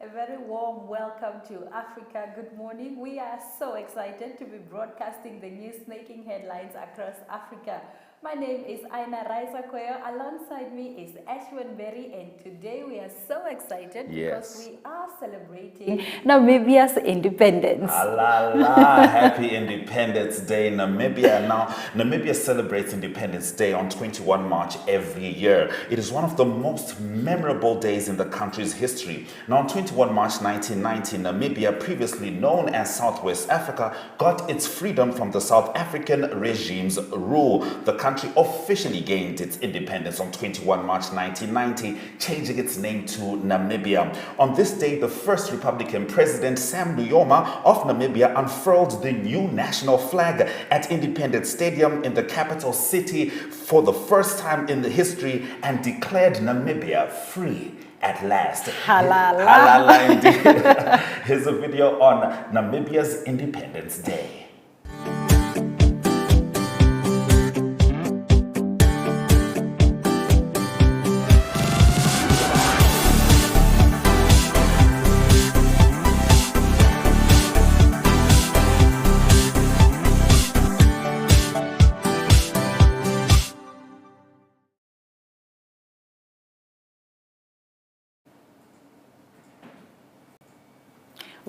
A very warm welcome to Africa. Good morning. We are so excited to be broadcasting the news making headlines across Africa. My name is Aina Raisa Koyo. Alongside me is Ashwin Berry, and today we are so excited because we are celebrating Namibia's independence. Happy Independence Day, Namibia. Now, Namibia celebrates Independence Day on 21 March every year. It is one of the most memorable days in the country's history. Now, on 21 March 1990, Namibia, previously known as Southwest Africa, got its freedom from the South African regime's rule. The country officially gained its independence on 21 March 1990, changing its name to Namibia. On this day, the first Republican president, Sam Nujoma of Namibia, unfurled the new national flag at Independence Stadium in the capital city for the first time in the history and declared Namibia free. At last. Halala indeed. Here's a video on Namibia's Independence Day.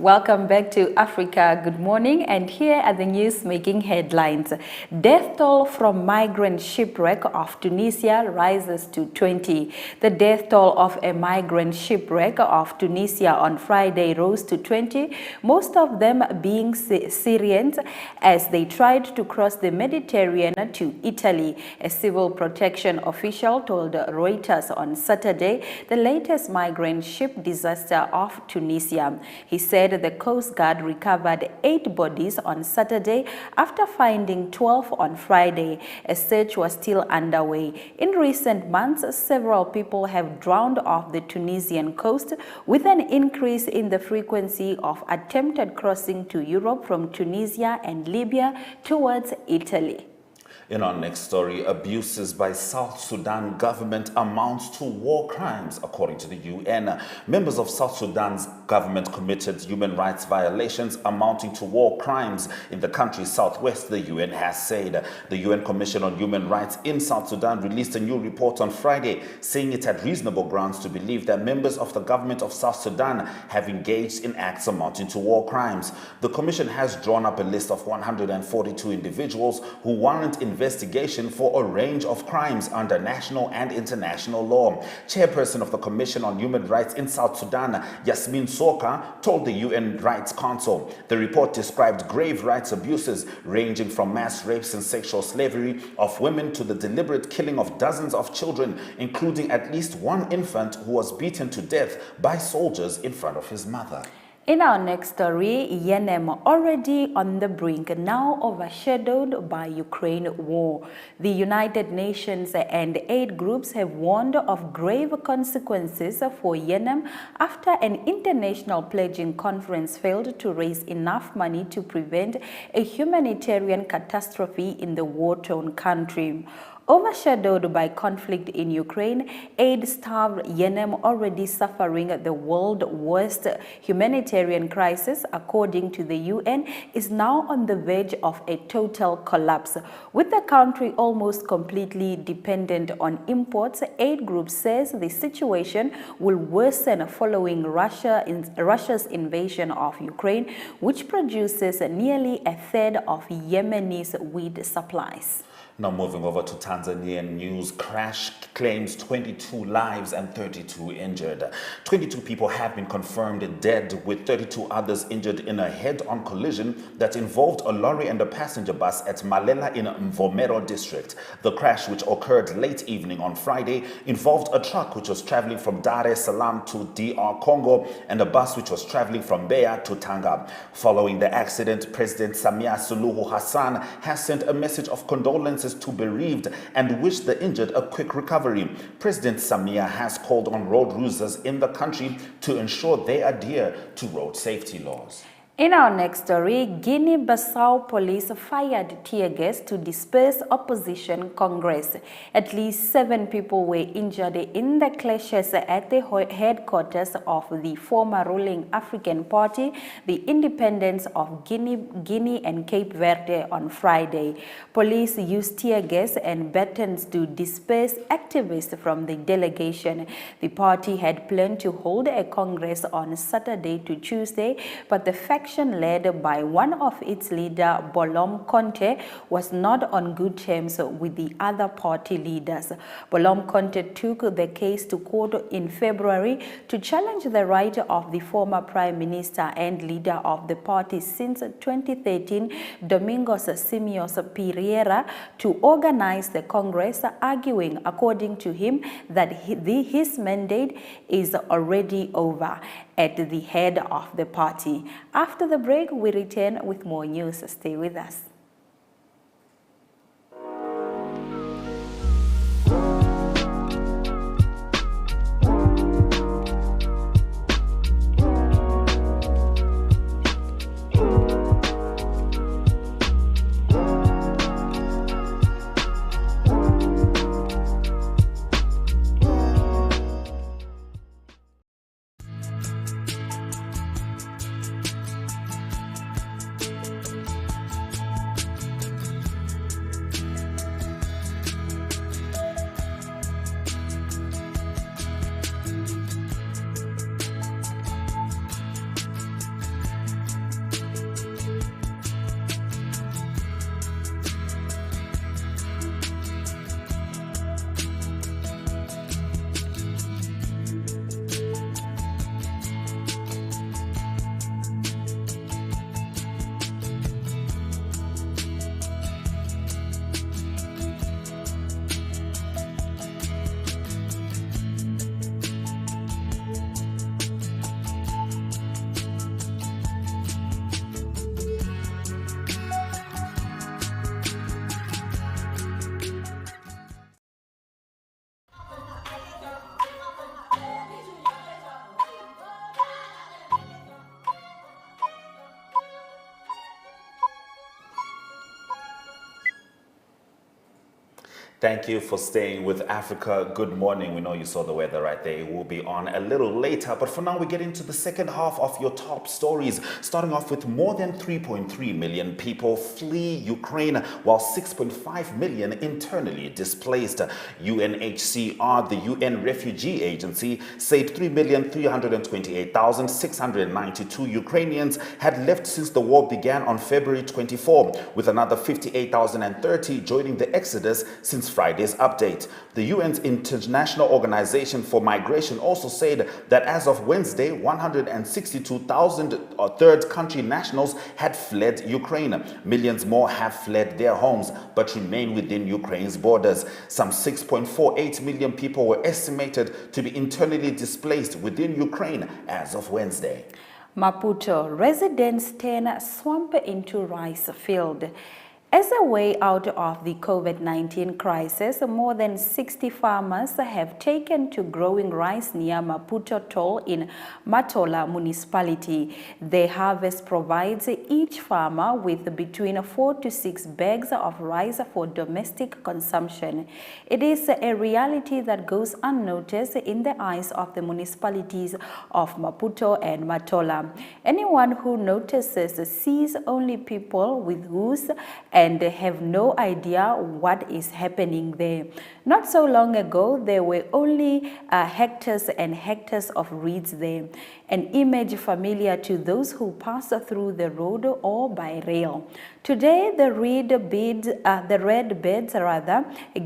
Welcome back to Africa. Good morning, and here are the news making headlines. Death toll from migrant shipwreck of Tunisia rises to 20. The death toll of a migrant shipwreck of Tunisia on Friday rose to 20, most of them being Syrians as they tried to cross the Mediterranean to Italy. A civil protection official told Reuters on Saturday the latest migrant ship disaster of Tunisia. He said the Coast Guard recovered 8 bodies on Saturday after finding 12 on Friday. A search was still underway. In recent months, several people have drowned off the Tunisian coast, with an increase in the frequency of attempted crossing to Europe from Tunisia and Libya towards Italy. In our next story, abuses by South Sudan government amounts to war crimes, according to the UN. Members of South Sudan's government committed human rights violations amounting to war crimes in the country's southwest, the UN has said. The UN Commission on Human Rights in South Sudan released a new report on Friday, saying it had reasonable grounds to believe that members of the government of South Sudan have engaged in acts amounting to war crimes. The Commission has drawn up a list of 142 individuals who warrant investigation for a range of crimes under national and international law. Chairperson of the Commission on Human Rights in South Sudan, Yasmin Soka, told the UN Rights Council the report described grave rights abuses ranging from mass rapes and sexual slavery of women to the deliberate killing of dozens of children, including at least one infant who was beaten to death by soldiers in front of his mother. In our next story, Yemen already on the brink, now overshadowed by Ukraine war. The United Nations and aid groups have warned of grave consequences for Yemen after an international pledging conference failed to raise enough money to prevent a humanitarian catastrophe in the war-torn country. Overshadowed by conflict in Ukraine, aid-starved Yemen, already suffering the world's worst humanitarian crisis, according to the UN, is now on the verge of a total collapse. With the country almost completely dependent on imports, aid group says the situation will worsen following Russia's invasion of Ukraine, which produces nearly a third of Yemen's wheat supplies. Now moving over to Tanzanian news, crash claims 22 lives and 32 injured. 22 people have been confirmed dead, with 32 others injured in a head-on collision that involved a lorry and a passenger bus at Malela in Mvomero district. The crash, which occurred late evening on Friday, involved a truck which was traveling from Dar es Salaam to DR Congo and a bus which was traveling from Beira to Tanga. Following the accident, President Samia Suluhu Hassan has sent a message of condolences to bereaved and wished the injured a quick recovery. President Samia has called on road users in the country to ensure they adhere to road safety laws. In our next story, Guinea-Bissau police fired tear gas to disperse opposition congress. At least 7 people were injured in the clashes at the headquarters of the former ruling African Party, the Independence of Guinea and Cape Verde on Friday. Police used tear gas and batons to disperse activists from the delegation. The party had planned to hold a congress on Saturday to Tuesday, but the faction led by one of its leader, Bolom Conte, was not on good terms with the other party leaders. Bolom Conte took the case to court in February to challenge the right of the former prime minister and leader of the party since 2013, Domingos Simios Pereira, to organize the Congress, arguing, according to him, that his mandate is already over at the head of the party. After the break, we return with more news. Stay with us. Thank you for staying with Africa. Good morning. We know you saw the weather right there. It will be on a little later. But for now, we get into the second half of your top stories. Starting off with more than 3.3 million people flee Ukraine, while 6.5 million internally displaced. UNHCR, the UN Refugee Agency, said 3,328,692 Ukrainians had left since the war began on February 24, with another 58,030 joining the exodus since Friday's update. The UN's International Organization for Migration also said that as of Wednesday, 162,000 third country nationals had fled Ukraine. Millions more have fled their homes but remain within Ukraine's borders. Some 6.48 million people were estimated to be internally displaced within Ukraine as of Wednesday. Maputo residents turn swamp into rice field. As a way out of the COVID-19 crisis, more than 60 farmers have taken to growing rice near Maputo Toll in Matola municipality. The harvest provides each farmer with between 4 to 6 bags of rice for domestic consumption. It is a reality that goes unnoticed in the eyes of the municipalities of Maputo and Matola. Anyone who notices sees only people with hooves and have no idea what is happening there. Not so long ago, there were only hectares and hectares of reeds there, an image familiar to those who pass through the road or by rail. Today, the red beds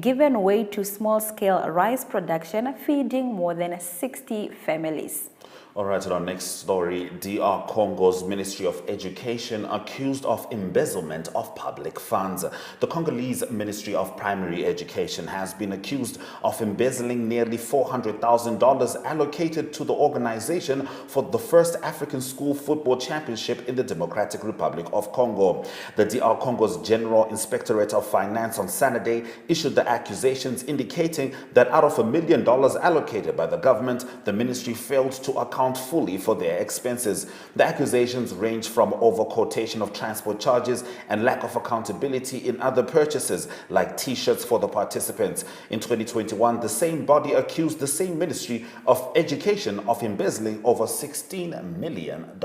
given way to small-scale rice production, feeding more than 60 families. All right, to our next story, DR Congo's Ministry of Education accused of embezzlement of public funds. The Congolese Ministry of Primary Education has been accused of embezzling nearly $400,000 allocated to the organization for the first African School Football Championship in the Democratic Republic of Congo. The DR Congo's General Inspectorate of Finance on Saturday issued the accusations, indicating that out of $1 million allocated by the government, the ministry failed to account account fully for their expenses. The accusations range from over-quotation of transport charges and lack of accountability in other purchases, like T-shirts for the participants. In 2021, the same body accused the same Ministry of Education of embezzling over $16 million.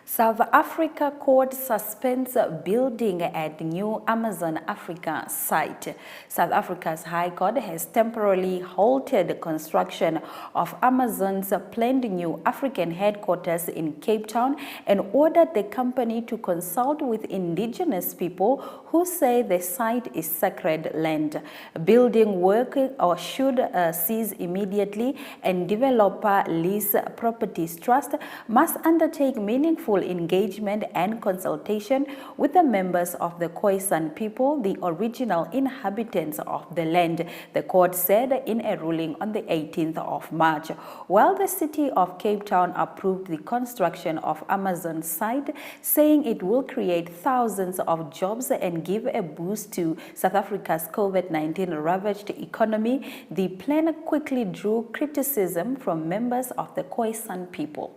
South Africa court suspends building at new Amazon Africa site. South Africa's High Court has temporarily halted construction of Amazon's planned new African headquarters in Cape Town and ordered the company to consult with indigenous people who say the site is sacred land. Building work should cease immediately, and developer Lease Properties Trust must undertake meaningful engagement and consultation with the members of the Khoisan people, the original inhabitants of the land, the court said in a ruling on the 18th of March. While the city of Cape Town approved the construction of Amazon site, saying it will create thousands of jobs and give a boost to South Africa's COVID-19 ravaged economy, the plan quickly drew criticism from members of the Khoisan people.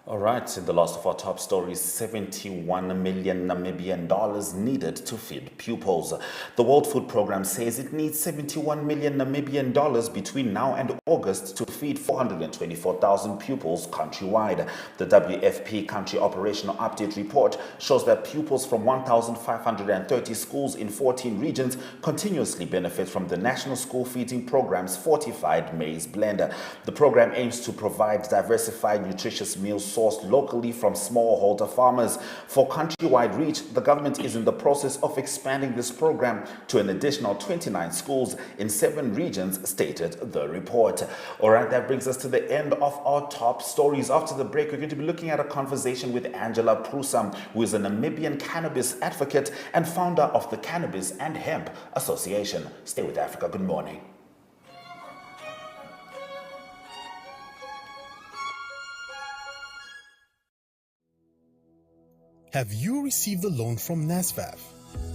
All right, in the last of our top stories, 71 million Namibian dollars needed to feed pupils. The World Food Programme says it needs 71 million Namibian dollars between now and August to feed 424,000 pupils countrywide. The WFP Country Operational Update report shows that pupils from 1,530 schools in 14 regions continuously benefit from the National School Feeding Programme's fortified maize blend. The program aims to provide diversified, nutritious meals sourced locally from smallholder farmers. For countrywide reach, the government is in the process of expanding this program to an additional 29 schools in 7 regions, stated the report. All right, that brings us to the end of our top stories. After the break, we're going to be looking at a conversation with Angela Prusam, who is a Namibian cannabis advocate and founder of the Cannabis and Hemp Association. Stay with Africa. Good morning. Have you received a loan from NSFAF?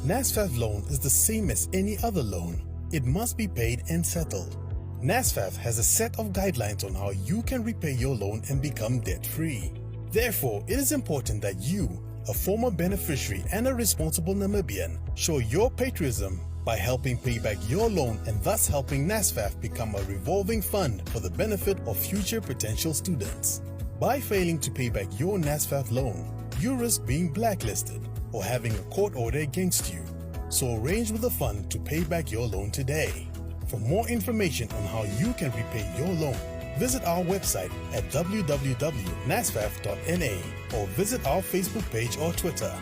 NSFAF loan is the same as any other loan. It must be paid and settled. NSFAF has a set of guidelines on how you can repay your loan and become debt-free. Therefore, it is important that you, a former beneficiary and a responsible Namibian, show your patriotism by helping pay back your loan and thus helping NSFAF become a revolving fund for the benefit of future potential students. By failing to pay back your NSFAF loan, you risk being blacklisted or having a court order against you. So arrange with the fund to pay back your loan today. For more information on how you can repay your loan, visit our website at www.nasfaf.na or visit our Facebook page or Twitter.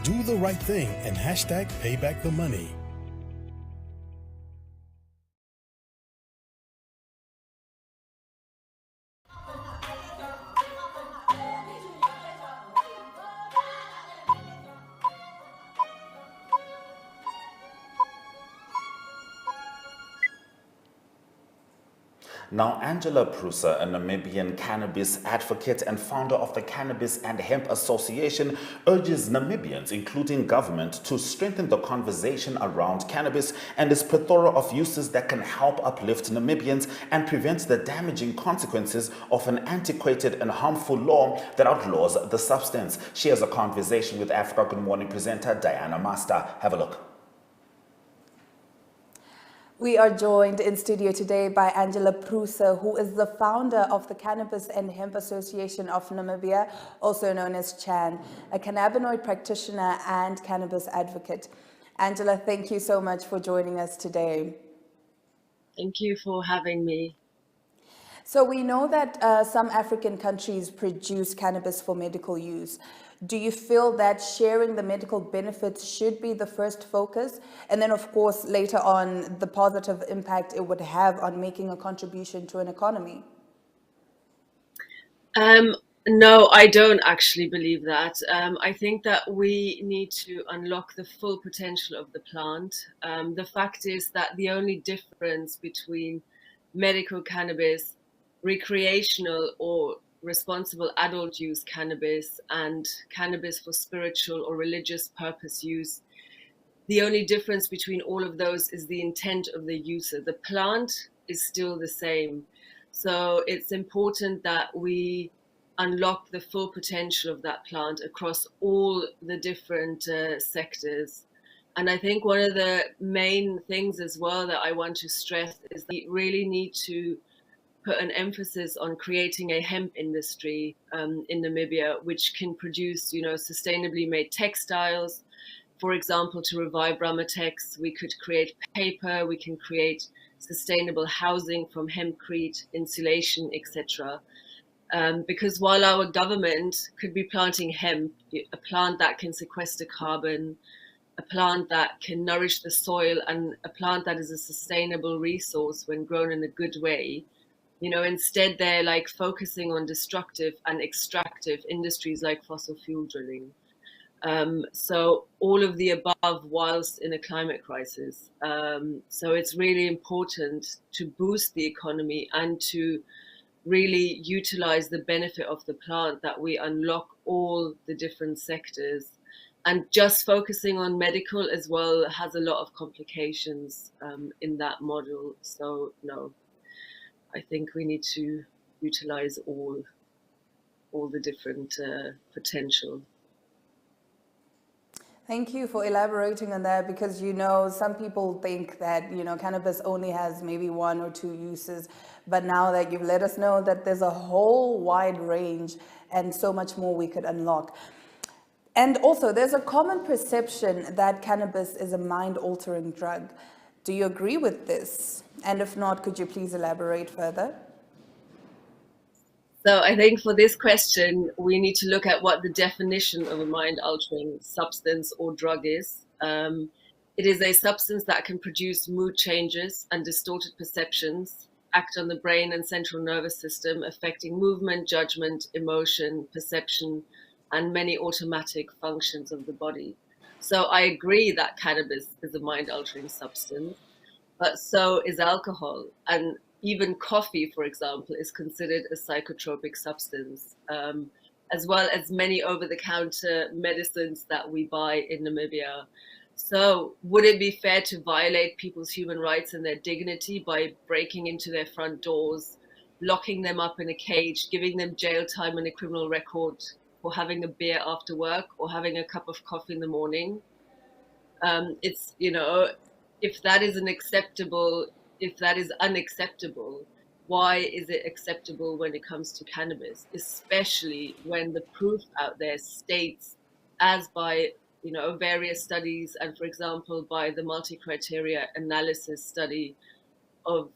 Do the right thing and hashtag payback the money. Now, Angela Prusam, a Namibian cannabis advocate and founder of the Cannabis and Hemp Association, urges Namibians, including government, to strengthen the conversation around cannabis and its plethora of uses that can help uplift Namibians and prevent the damaging consequences of an antiquated and harmful law that outlaws the substance. She has a conversation with Africa Good Morning presenter Diana Master. Have a look. We are joined in studio today by Angela Prusam, who is the founder of the Cannabis and Hemp Association of Namibia, also known as CHAN, a cannabinoid practitioner and cannabis advocate. Angela, thank you so much for joining us today. Thank you for having me. So we know that some African countries produce cannabis for medical use. Do you feel that sharing the medical benefits should be the first focus? And then, of course, later on, the positive impact it would have on making a contribution to an economy? No, I don't actually believe that. I think that we need to unlock the full potential of the plant. The fact is that the only difference between medical cannabis, recreational or responsible adult use cannabis, and cannabis for spiritual or religious purpose use, the only difference between all of those is the intent of the user. The plant is still the same. So it's important that we unlock the full potential of that plant across all the different sectors. And I think one of the main things as well that I want to stress is that we really need to put an emphasis on creating a hemp industry in Namibia, which can produce, sustainably made textiles. For example, to revive Ramatex, we could create paper, we can create sustainable housing from hempcrete, insulation, etc. Because while our government could be planting hemp, a plant that can sequester carbon, a plant that can nourish the soil, and a plant that is a sustainable resource when grown in a good way, instead they're like focusing on destructive and extractive industries like fossil fuel drilling. So all of the above whilst in a climate crisis. So it's really important to boost the economy and to really utilize the benefit of the plant, that we unlock all the different sectors. And just focusing on medical as well has a lot of complications in that model. So no, I think we need to utilize all the different potential. Thank you for elaborating on that, because some people think that cannabis only has maybe one or two uses, but now that you've let us know that there's a whole wide range and so much more we could unlock. And also, there's a common perception that cannabis is a mind-altering drug. Do you agree with this? And if not, could you please elaborate further? So I think for this question, we need to look at what the definition of a mind-altering substance or drug is. It is a substance that can produce mood changes and distorted perceptions, act on the brain and central nervous system, affecting movement, judgment, emotion, perception, and many automatic functions of the body. So I agree that cannabis is a mind-altering substance, but so is alcohol. And even coffee, for example, is considered a psychotropic substance, as well as many over-the-counter medicines that we buy in Namibia. So would it be fair to violate people's human rights and their dignity by breaking into their front doors, locking them up in a cage, giving them jail time and a criminal record for having a beer after work or having a cup of coffee in the morning? It's, if that is unacceptable, why is it acceptable when it comes to cannabis, especially when the proof out there states, as by various studies, and for example by the multi-criteria analysis study of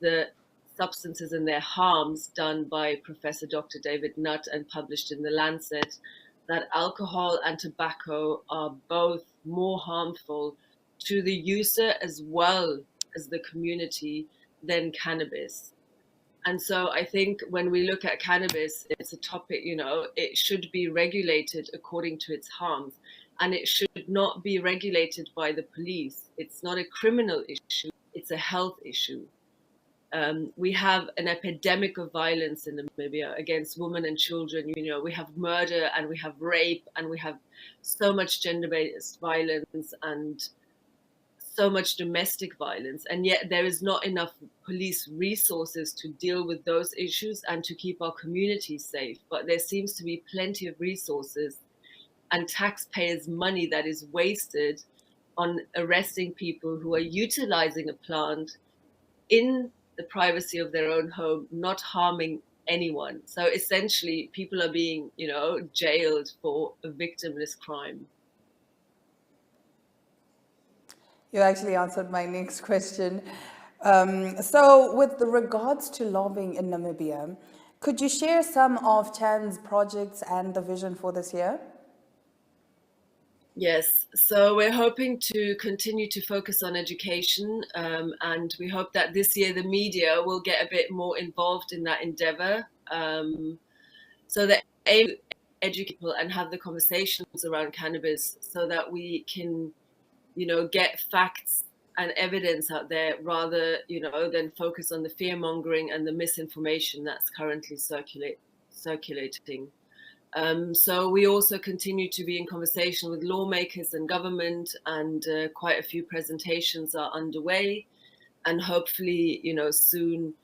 the substances and their harms done by Professor Dr. David Nutt and published in The Lancet, that alcohol and tobacco are both more harmful to the user as well as the community than cannabis. And so I think when we look at cannabis, it's a topic, it should be regulated according to its harms, and it should not be regulated by the police. It's not a criminal issue, it's a health issue. We have an epidemic of violence in Namibia against women and children. We have murder and we have rape and we have so much gender-based violence and so much domestic violence. And yet there is not enough police resources to deal with those issues and to keep our communities safe. But there seems to be plenty of resources and taxpayers' money that is wasted on arresting people who are utilizing a plant in the privacy of their own home, not harming anyone. So essentially, people are being, jailed for a victimless crime. You actually answered my next question. So with regards to lobbying in Namibia, could you share some of Chan's projects and the vision for this year? Yes, so we're hoping to continue to focus on education, and we hope that this year the media will get a bit more involved in that endeavor, so that aim to educate people and have the conversations around cannabis so that we can, get facts and evidence out there rather, than focus on the fear-mongering and the misinformation that's currently circulating. So we also continue to be in conversation with lawmakers and government, and quite a few presentations are underway. And hopefully, soon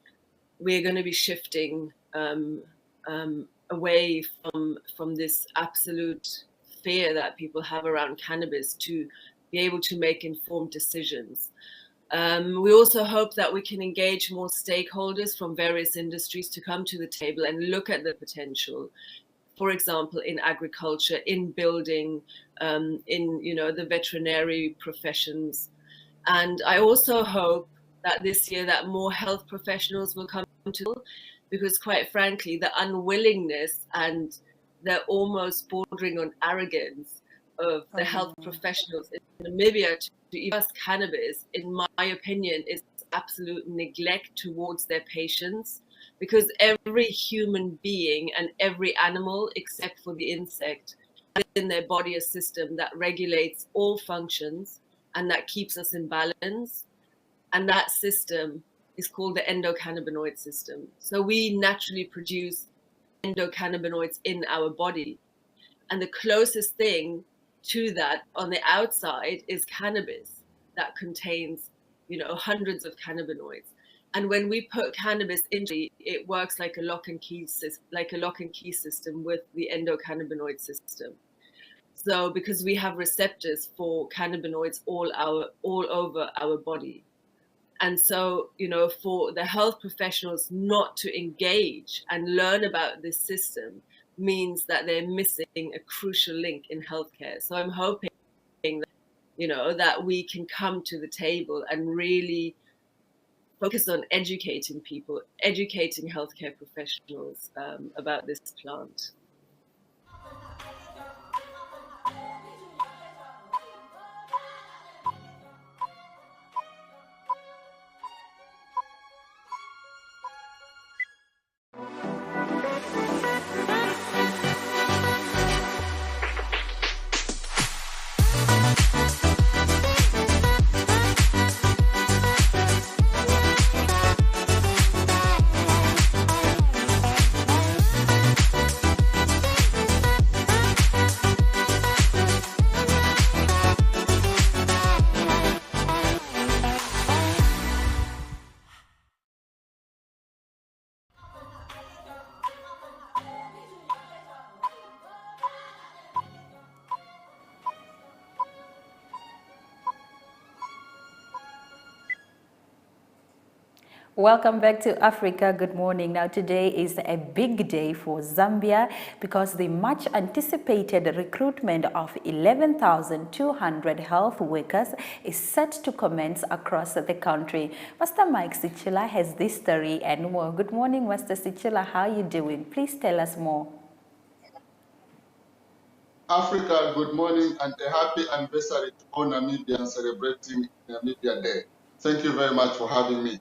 we're going to be shifting away from this absolute fear that people have around cannabis to be able to make informed decisions. We also hope that we can engage more stakeholders from various industries to come to the table and look at the potential, for example, in agriculture, in building, in the veterinary professions. And I also hope that this year that more health professionals will come to, because quite frankly, the unwillingness and the almost bordering on arrogance of the health professionals in Namibia to use cannabis, in my opinion, is absolute neglect towards their patients, because every human being and every animal, except for the insect, has in their body a system that regulates all functions and that keeps us in balance. And that system is called the endocannabinoid system. So we naturally produce endocannabinoids in our body. And the closest thing to that on the outside is cannabis that contains, hundreds of cannabinoids. And when we put cannabis into it, works like a lock and key system with the endocannabinoid system. So because we have receptors for cannabinoids all over our body. And so, for the health professionals not to engage and learn about this system means that they're missing a crucial link in healthcare. So I'm hoping that, that we can come to the table and really focus on educating people, educating healthcare professionals about this plant. Welcome back to Africa. Good morning. Now today is a big day for Zambia because the much anticipated recruitment of 11,200 health workers is set to commence across the country. Master Mike Sichila has this story and more. Good morning, Master Sichila. How are you doing? Please tell us more. Africa, good morning and a happy anniversary to all Namibians celebrating Namibia Day. Thank you very much for having me.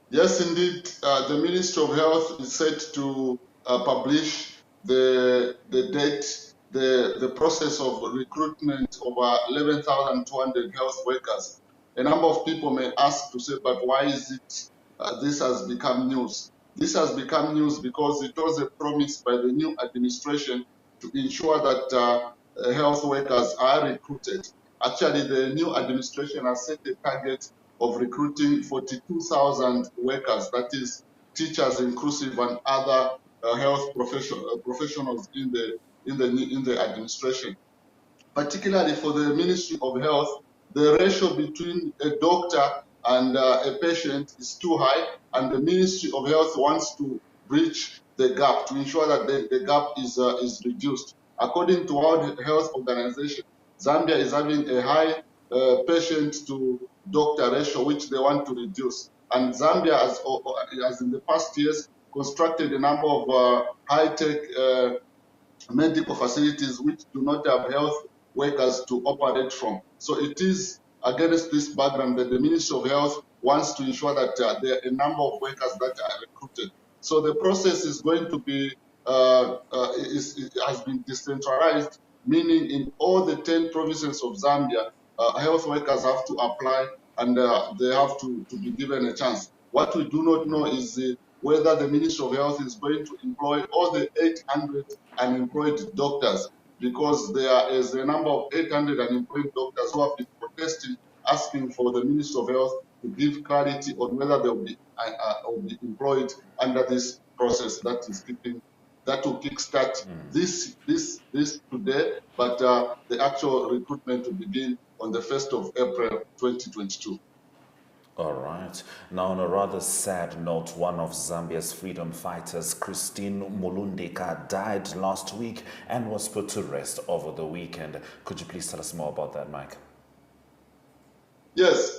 Yes, indeed, the Ministry of Health is set to publish the date, the process of recruitment of 11,200 health workers. A number of people may ask to say, but why is it this has become news? This has become news because it was a promise by the new administration to ensure that health workers are recruited. Actually, the new administration has set a target of recruiting 42,000 workers, that is teachers inclusive and other health professionals in the administration. Particularly for the Ministry of Health, the ratio between a doctor and a patient is too high, and the Ministry of Health wants to bridge the gap to ensure that the gap is reduced. According to World Health Organization, Zambia is having a high patient to doctor ratio, which they want to reduce. And Zambia, as in the past years, constructed a number of high-tech medical facilities which do not have health workers to operate from. So it is against this background that the Ministry of Health wants to ensure that there are a number of workers that are recruited. So the process is going to be, it has been decentralized, meaning in all the 10 provinces of Zambia, health workers have to apply and they have to be given a chance. What we do not know is whether the Ministry of Health is going to employ all the 800 unemployed doctors, because there is a number of 800 unemployed doctors who have been protesting, asking for the Ministry of Health to give clarity on whether they'll be employed under this process that will kickstart this today, but the actual recruitment will begin on the 1st of April 2022. All right. Now, on a rather sad note, one of Zambia's freedom fighters, Christine Mulundika, died last week and was put to rest over the weekend. Could you please tell us more about that, Mike? Yes,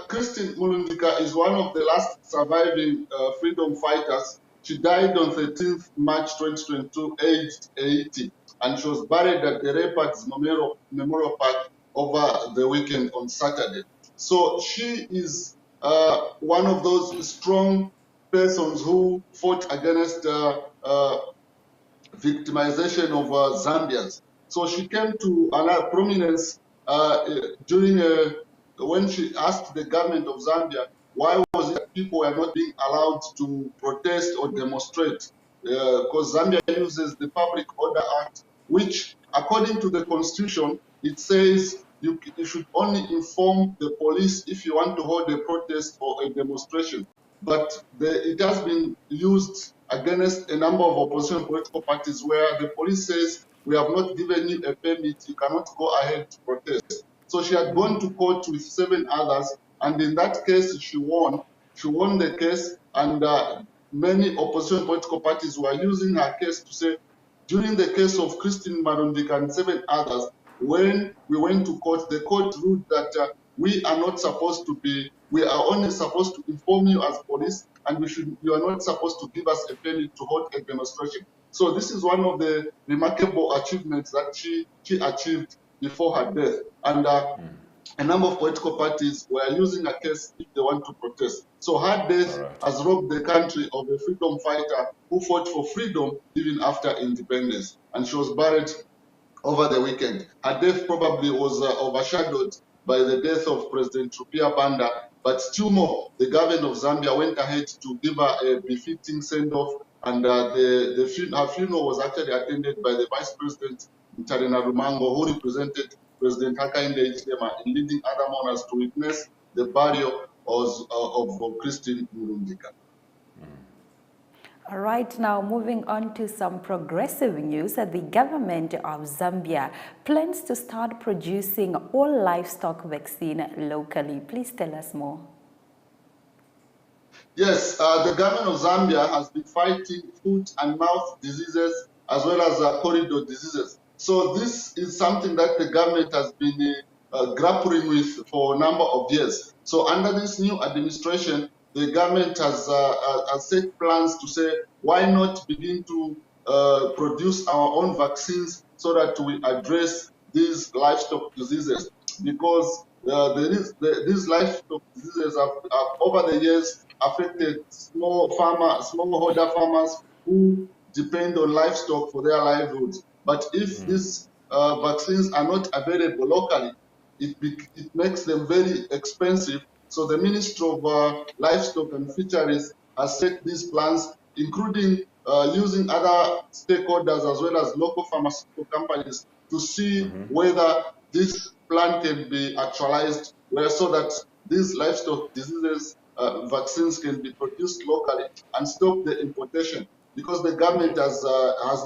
Christine Mulundika is one of the last surviving freedom fighters. She died on 13th March 2022, aged 80, and she was buried at the Reparts Memorial Park over the weekend on Saturday. So she is one of those strong persons who fought against victimization of Zambians. So she came to prominence during when she asked the government of Zambia why was it that people were not being allowed to protest or demonstrate, because Zambia uses the Public Order Act, which according to the constitution, it says you should only inform the police if you want to hold a protest or a demonstration. But it has been used against a number of opposition political parties where the police says, we have not given you a permit, you cannot go ahead to protest. So she had gone to court with 7 others, and in that case, she won. She won the case, and many opposition political parties were using her case to say, during the case of Christine Marundika and 7 others, when we went to court, the court ruled that we are not supposed to be, we are only supposed to inform you as police, and you are not supposed to give us a permit to hold a demonstration. So this is one of the remarkable achievements that she achieved before her death. And a number of political parties were using a case if they want to protest. So her death has robbed the country of a freedom fighter who fought for freedom even after independence. And she was buried over the weekend. Her death probably was overshadowed by the death of President Rupia Banda, but still more, the government of Zambia went ahead to give her a befitting send-off, and her funeral was actually attended by the Vice President, Ntarina Rumango, who represented President Hakainde Hichilema in leading other mourners to witness the burial of Christine Mulundika. All right, now moving on to some progressive news. The government of Zambia plans to start producing all livestock vaccine locally. Please tell us more. Yes, the government of Zambia has been fighting foot and mouth diseases as well as corridor diseases. So this is something that the government has been grappling with for a number of years. So under this new administration, the government has set plans to say, why not begin to produce our own vaccines so that we address these livestock diseases? Because these livestock diseases have over the years affected smallholder farmers who depend on livestock for their livelihoods. But if these vaccines are not available locally, it makes them very expensive. So the Ministry of Livestock and Fisheries has set these plans, including using other stakeholders as well as local pharmaceutical companies to see whether this plan can be actualized, so that these livestock diseases vaccines can be produced locally and stop the importation. Because the government has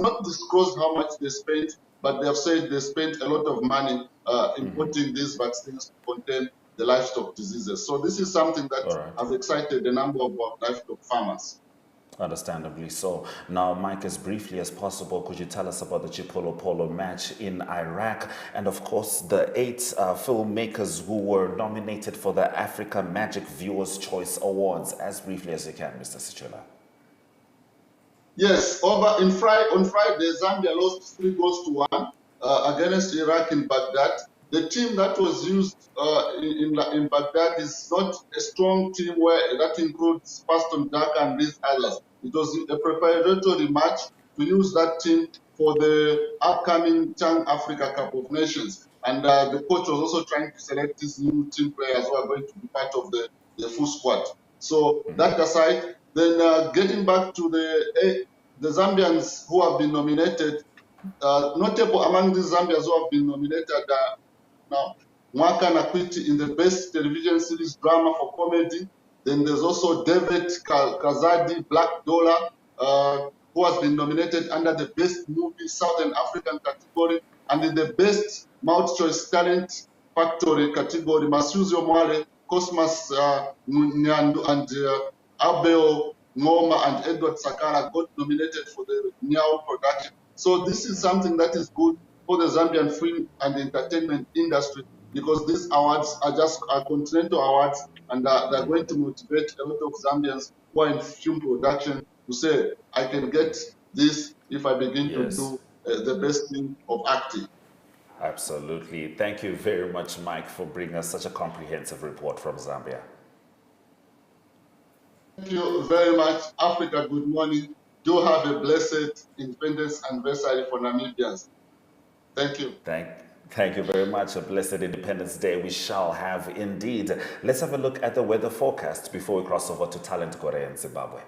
not disclosed how much they spent, but they have said they spent a lot of money importing these vaccines to contain the livestock diseases. So this is something that has excited a number of livestock farmers. Understandably so. Now, Mike, as briefly as possible, could you tell us about the Chipolo Polo match in Iraq, and of course the 8 filmmakers who were nominated for the Africa Magic Viewers' Choice Awards, as briefly as you can, Mr. Sichula? Yes, on Friday, Zambia lost 3-1 against Iraq in Baghdad. The team that was used in Baghdad is not a strong team that includes Paston Daka and these others. It was a preparatory match to use that team for the upcoming Chang Africa Cup of Nations. And the coach was also trying to select these new team players who are going to be part of the full squad. So that aside, then getting back to the Zambians who have been nominated, notable among these Zambians who have been nominated now, Mwaka Nakwiti in the best television series drama for comedy. Then there's also David Kazadi, Black Dollar, who has been nominated under the best movie Southern African category, and in the best multi-choice talent factory category, Masuzio Mwale, Cosmas Nyandu, and Abel Ngoma and Edward Sakara got nominated for the Nyao production. So this is something that is good for the Zambian film and entertainment industry, because these awards are just continental awards, and they're going to motivate a lot of Zambians who are in film production to say, I can get this if I begin to do the best thing of acting. Absolutely. Thank you very much, Mike, for bringing us such a comprehensive report from Zambia. Thank you very much. Africa, good morning. Do have a blessed independence anniversary for Namibians. Thank you. Thank you very much. A blessed Independence Day we shall have indeed. Let's have a look at the weather forecast before we cross over to Talent Korea in Zimbabwe.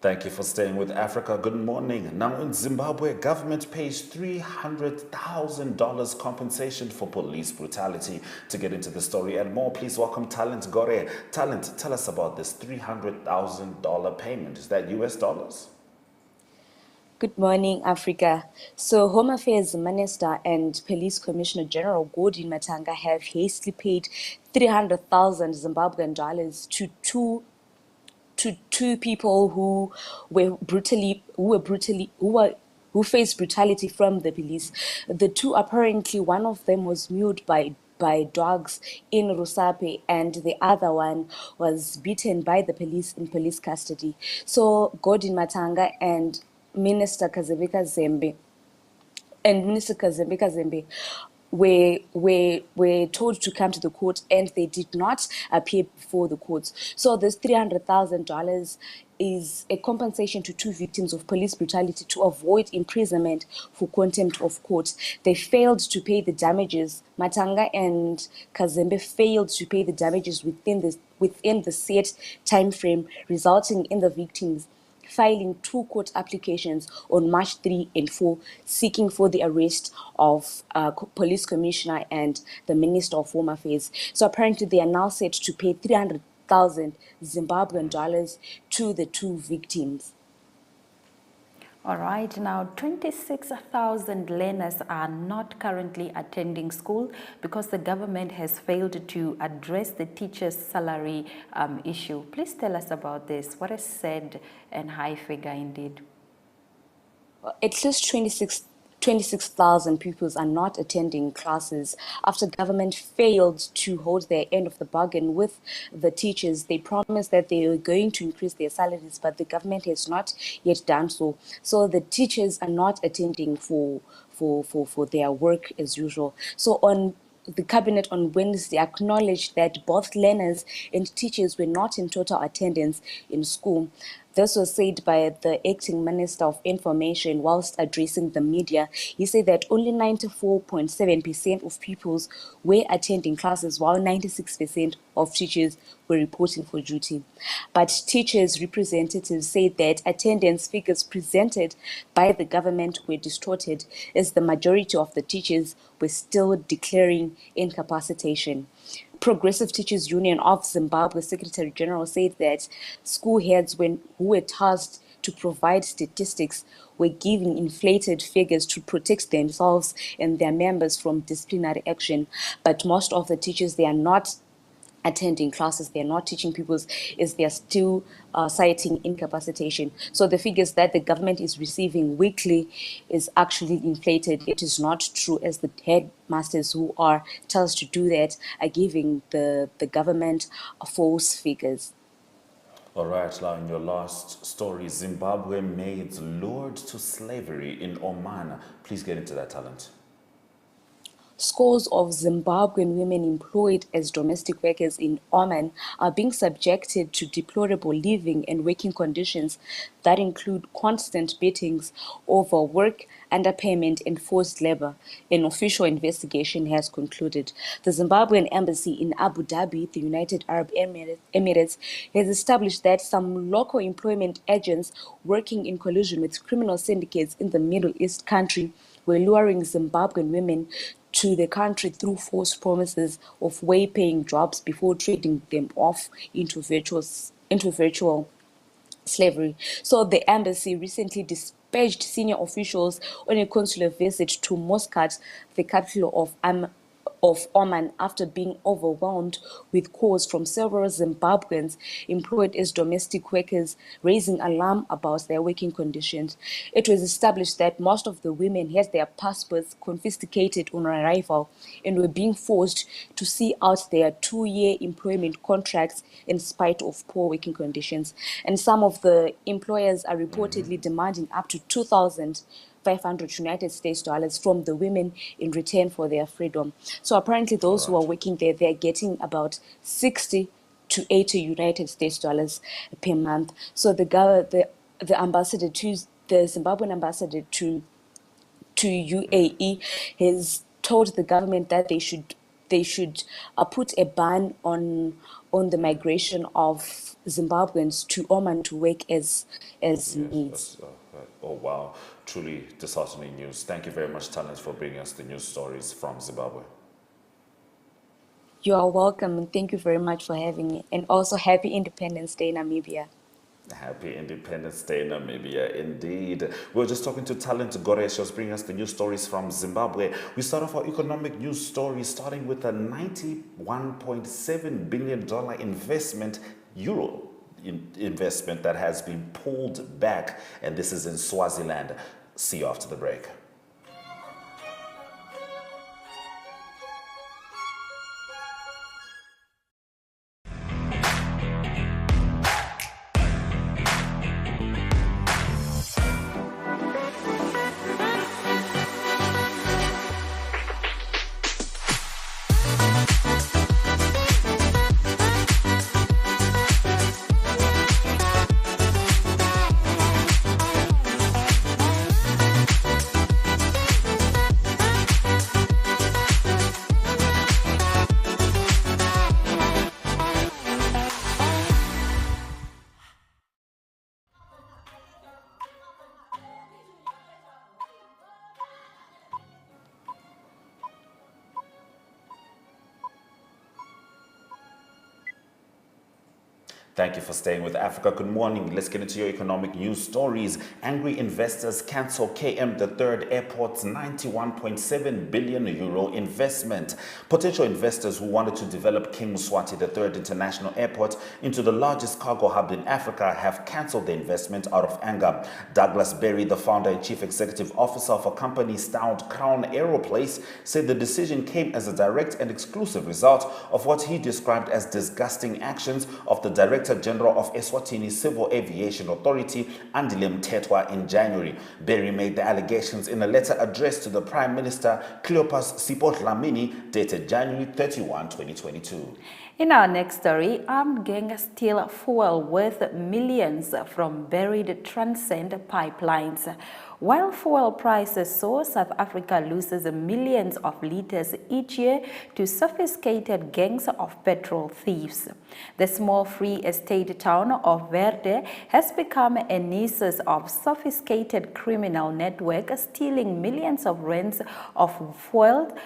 Thank you for staying with Africa. Good morning. Now in Zimbabwe, government pays $300,000 compensation for police brutality. To get into the story and more, please welcome Talent Gore. Talent, tell us about this $300,000 payment. Is that US dollars? Good morning, Africa. So, Home Affairs Minister and Police Commissioner General Gordon Matanga have hastily paid 300,000 Zimbabwean dollars to two people who faced brutality from the police. The two, apparently one of them was mewed by dogs in Rusape, and the other one was beaten by the police in police custody. So Gordon Matanga and Minister Kazembe Zembe were told to come to the court, and they did not appear before the courts. So this $300,000 is a compensation to two victims of police brutality to avoid imprisonment for contempt of court. They failed to pay the damages. Matanga and Kazembe failed to pay the damages within the set time frame, resulting in the victims filing two court applications on March 3 and 4, seeking for the arrest of police commissioner and the Minister of Home Affairs. So apparently they are now set to pay 300,000 Zimbabwean dollars to the two victims. All right, now 26,000 learners are not currently attending school because the government has failed to address the teachers' salary issue. Please tell us about this. What a sad and high figure indeed. At least 26,000 pupils are not attending classes after government failed to hold their end of the bargain with the teachers. They promised that they were going to increase their salaries, but the government has not yet done so. So the teachers are not attending for their work as usual. So the cabinet on Wednesday acknowledged that both learners and teachers were not in total attendance in school. This was said by the acting Minister of Information whilst addressing the media. He said that only 94.7% of pupils were attending classes, while 96% of teachers were reporting for duty. But teachers' representatives said that attendance figures presented by the government were distorted, as the majority of the teachers were still declaring incapacitation. Progressive Teachers Union of Zimbabwe Secretary General said that school heads who were tasked to provide statistics were giving inflated figures to protect themselves and their members from disciplinary action. But most of the teachers, they are not attending classes, they're not teaching pupils, is they're still citing incapacitation. So the figures that the government is receiving weekly is actually inflated. It is not true, as the headmasters who are tasked to do that are giving the government false figures. All right, now in your last story, Zimbabwe maids lured to slavery in Oman. Please get into that, Talent. Scores of Zimbabwean women employed as domestic workers in Oman are being subjected to deplorable living and working conditions that include constant beatings, overwork, underpayment, and forced labor. An official investigation has concluded. The Zimbabwean embassy in Abu Dhabi, the United Arab Emirates, has established that some local employment agents working in collusion with criminal syndicates in the Middle East country were luring Zimbabwean women to the country through false promises of well-paying jobs before trading them off into virtual slavery. So the embassy recently dispatched senior officials on a consular visit to Muscat, the capital of Oman, after being overwhelmed with calls from several Zimbabweans employed as domestic workers, raising alarm about their working conditions. It was established that most of the women had their passports confiscated on arrival and were being forced to see out their 2-year employment contracts in spite of poor working conditions. And some of the employers are reportedly demanding up to 2,500 United States dollars from the women in return for their freedom. So apparently those who are working there, they're getting about 60 to 80 United States dollars per month. So the ambassador to the Zimbabwean ambassador to UAE has told the government that they should put a ban on the migration of Zimbabweans to Oman to work as maids. Oh, wow. Truly disheartening news. Thank you very much, Talent, for bringing us the news stories from Zimbabwe. You are welcome, and thank you very much for having me. And also, happy Independence Day, Namibia. Happy Independence Day, Namibia, indeed. We were just talking to Talent Goresh, who's bringing us the news stories from Zimbabwe. We start off our economic news story, starting with a $91.7 billion investment, euro investment that has been pulled back, and this is in Swaziland. See you after the break. Thank you for staying with Africa. Good morning. Let's get into your economic news stories. Angry investors cancel KM the Third Airport's 91.7 billion euro investment. Potential investors who wanted to develop King Mswati the Third International Airport into the largest cargo hub in Africa have cancelled the investment out of anger. Douglas Berry, the founder and chief executive officer of a company styled Crown Aeroplace, said the decision came as a direct and exclusive result of what he described as disgusting actions of the Director General of Eswatini Civil Aviation Authority, Andile Mthethwa, in January. Berry made the allegations in a letter addressed to the Prime Minister Cleopas Sipho Dlamini, dated January 31, 2022. In our next story, armed gangs steal fuel worth millions from buried Transcend pipelines. While fuel prices soar, South Africa loses millions of liters each year to sophisticated gangs of petrol thieves. The small free estate town of Verde has become a nexus of sophisticated criminal network stealing millions of rands of fuel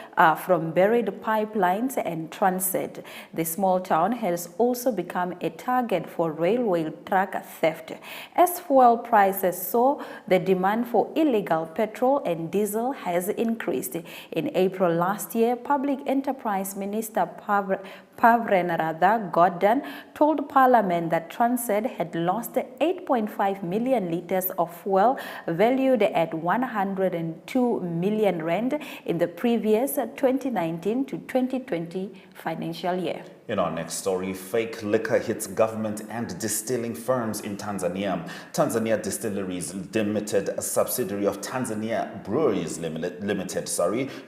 from buried pipelines and transit. The small town has also become a target for railway track theft. As fuel prices soar, the demand for illegal petrol and diesel has increased. In April last year, Public Enterprise Minister Gotv told Parliament that Transnet had lost 8.5 million litres of fuel valued at 102 million rand in the previous 2019 to 2020 financial year. In our next story, fake liquor hits government and distilling firms in Tanzania. Tanzania Distilleries Limited, a subsidiary of Tanzania Breweries Limited,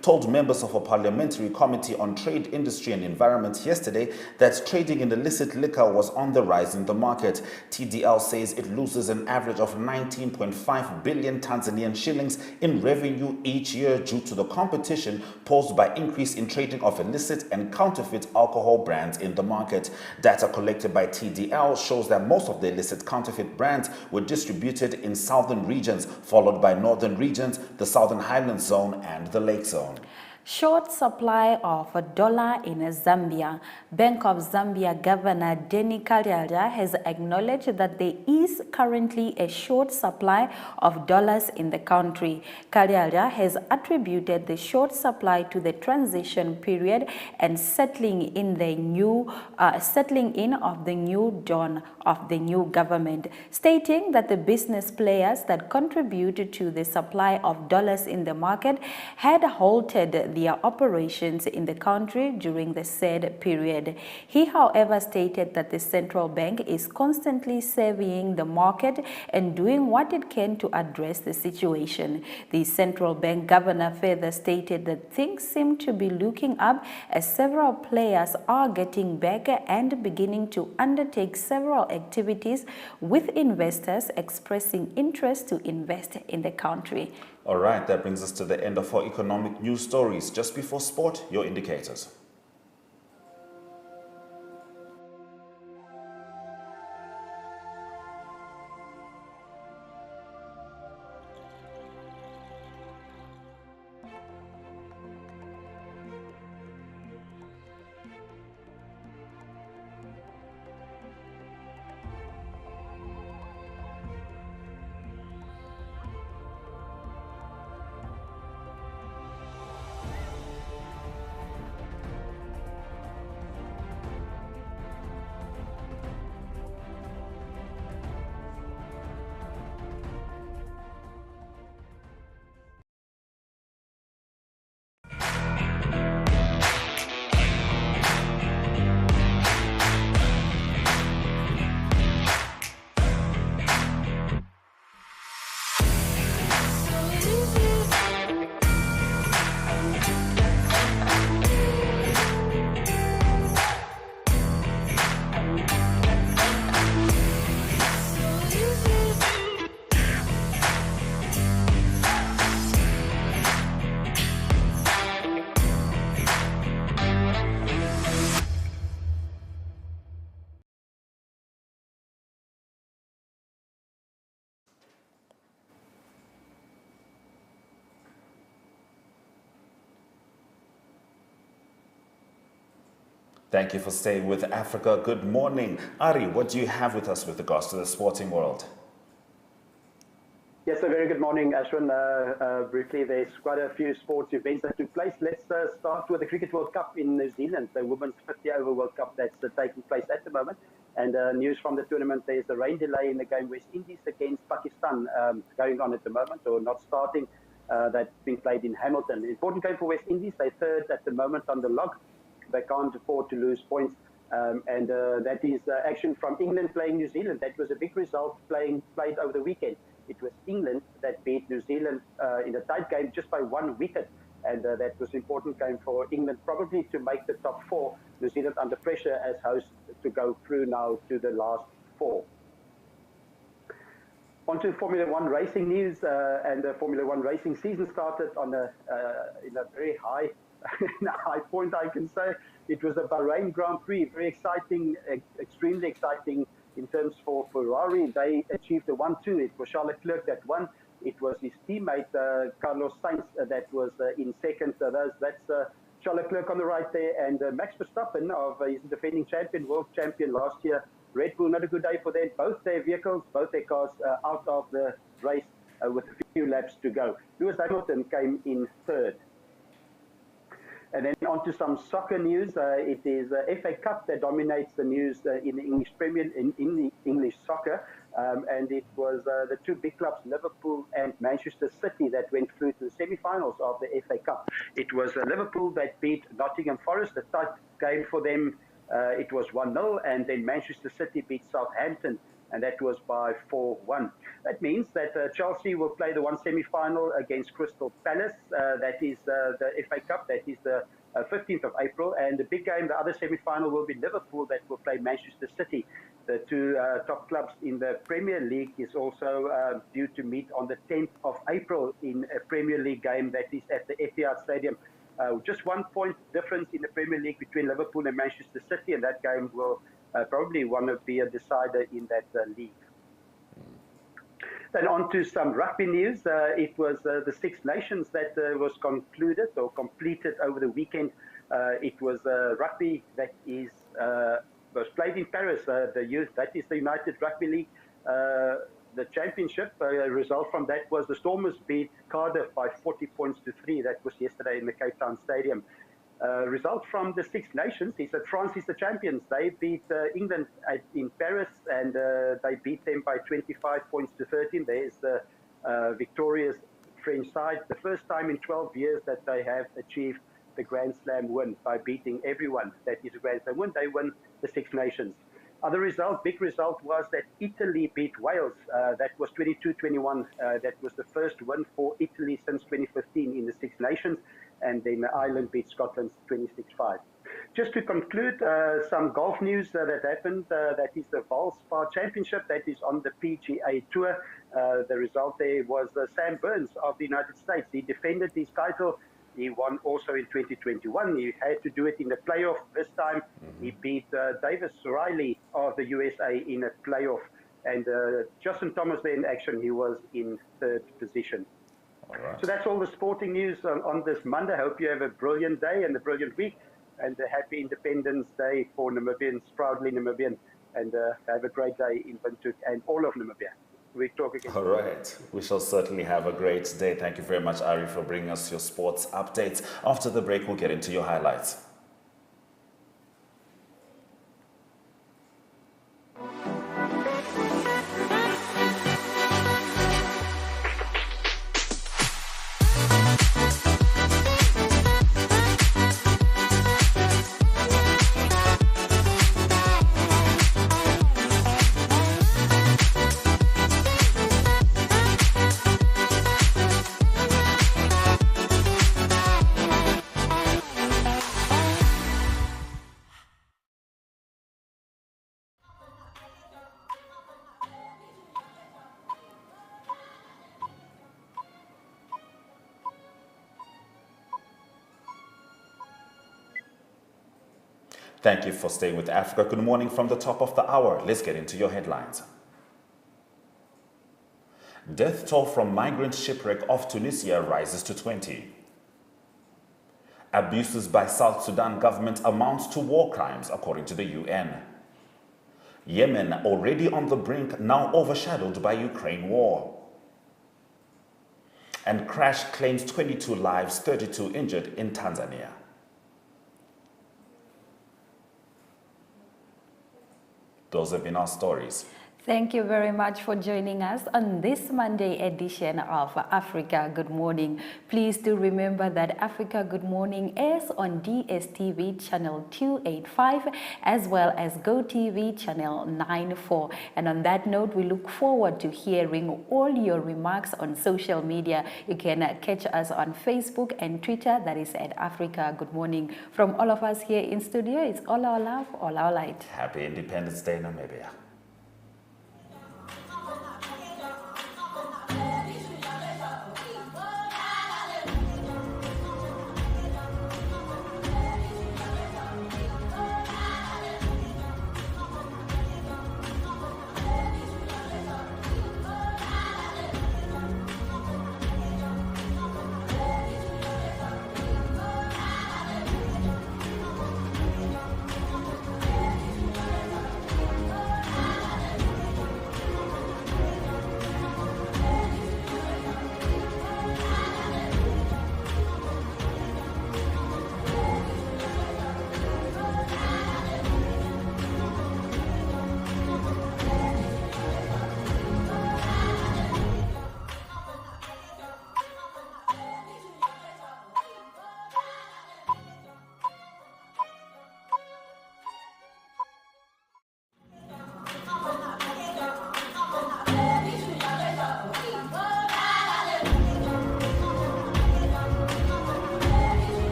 told members of a parliamentary committee on trade, industry and environment yesterday that trading in illicit liquor was on the rise in the market. TDL says it loses an average of 19.5 billion Tanzanian shillings in revenue each year due to the competition posed by increase in trading of illicit and counterfeit alcohol brands in the market. Data collected by TDL shows that most of the illicit counterfeit brands were distributed in southern regions, followed by northern regions, the Southern Highlands Zone and the Lake Zone. Short supply of dollar in Zambia. Bank of Zambia Governor Denny Karyala has acknowledged that there is currently a short supply of dollars in the country. Karyala has attributed the short supply to the transition period and settling in of the new dawn of the new government, stating that the business players that contributed to the supply of dollars in the market had halted their operations in the country during the said period. He, however, stated that the central bank is constantly surveying the market and doing what it can to address the situation. The central bank governor further stated that things seem to be looking up as several players are getting back and beginning to undertake several activities, with investors expressing interest to invest in the country. All right, that brings us to the end of our economic news stories. Just before sport, your indicators. Thank you for staying with Africa. Good morning. Ari, what do you have with us with regards to the sporting world? Yes, a very good morning, Ashwin. Briefly, there's quite a few sports events that took place. Let's start with the Cricket World Cup in New Zealand, the Women's 50-over World Cup that's taking place at the moment. And news from the tournament, there's a rain delay in the game West Indies against Pakistan going on at the moment, or not starting. That's being played in Hamilton. Important game for West Indies. They're third at the moment on the log. They can't afford to lose points. That is action from England playing New Zealand. That was a big result played over the weekend. It was England that beat New Zealand in a tight game just by 1 wicket. and that was an important game for England, probably to make the top four. New Zealand under pressure as hosts to go through now to the last four. On to Formula One racing news, and the Formula One racing season started on in a very high, high point, I can say. It was a Bahrain Grand Prix, very exciting, extremely exciting in terms for Ferrari. They achieved a 1-2. It was Charles Leclerc that won. It was his teammate Carlos Sainz that was in second. That's Charles Leclerc on the right there, and Max Verstappen, he's the defending champion, world champion last year. Red Bull, not a good day for them. Both their vehicles, both their cars out of the race with a few laps to go. Lewis Hamilton came in third. And then on to some soccer news. It is the FA Cup that dominates the news in the English Premier, in the English soccer. And it was the two big clubs, Liverpool and Manchester City, that went through to the semi-finals of the FA Cup. It was Liverpool that beat Nottingham Forest, a tight game for them. It was 1-0, and then Manchester City beat Southampton, and that was by 4-1. That means that Chelsea will play the one semi-final against Crystal Palace. That is the FA Cup. That is the 15th of April. And the big game, the other semi-final, will be Liverpool that will play Manchester City. The two top clubs in the Premier League is also due to meet on the 10th of April in a Premier League game that is at the Etihad Stadium. Just 1 point difference in the Premier League between Liverpool and Manchester City, and that game will probably want to be a decider in that league. Then on to some rugby news. It was the Six Nations that was concluded or completed over the weekend. It was rugby that was played in Paris. That is the United Rugby League. The championship result from that was the Stormers beat Cardiff by 40 points to 3. That was yesterday in the Cape Town Stadium. Result from the Six Nations is that France is the champions. They beat England in Paris, and they beat them by 25 points to 13. There's the victorious French side. The first time in 12 years that they have achieved the Grand Slam win by beating everyone that is a Grand Slam win. They win the Six Nations. Other result, big result, was that Italy beat Wales. That was 22-21. That was the first win for Italy since 2015 in the Six Nations. And then Ireland beat Scotland 26-5. Just to conclude, some golf news that happened. That is the Valspar Championship. That is on the PGA Tour. The result there was Sam Burns of the United States. He defended his title. He won also in 2021. He had to do it in the playoff this time. He beat Davis Riley of the USA in a playoff. And Justin Thomas there in action, he was in third position. All right. So that's all the sporting news on this Monday. I hope you have a brilliant day and a brilliant week. And a happy Independence Day for Namibians, proudly Namibian. And have a great day in Windhoek and all of Namibia. We talk again. All right. We shall certainly have a great day. Thank you very much, Ari, for bringing us your sports updates. After the break, we'll get into your highlights. Thank you for staying with Africa. Good morning from the top of the hour. Let's get into your headlines. Death toll from migrant shipwreck off Tunisia rises to 20. Abuses by South Sudan government amounts to war crimes, according to the UN. Yemen already on the brink, now overshadowed by Ukraine war. And crash claims 22 lives, 32 injured in Tanzania. Those have been our stories. Thank you very much for joining us on this Monday edition of Africa Good Morning. Please do remember that Africa Good Morning is on DSTV channel 285 as well as Gotv channel 94. And on that note, we look forward to hearing all your remarks on social media. You can catch us on Facebook and Twitter, that is at Africa Good Morning. From all of us here in studio, it's all our love, all our light. Happy Independence Day, Namibia.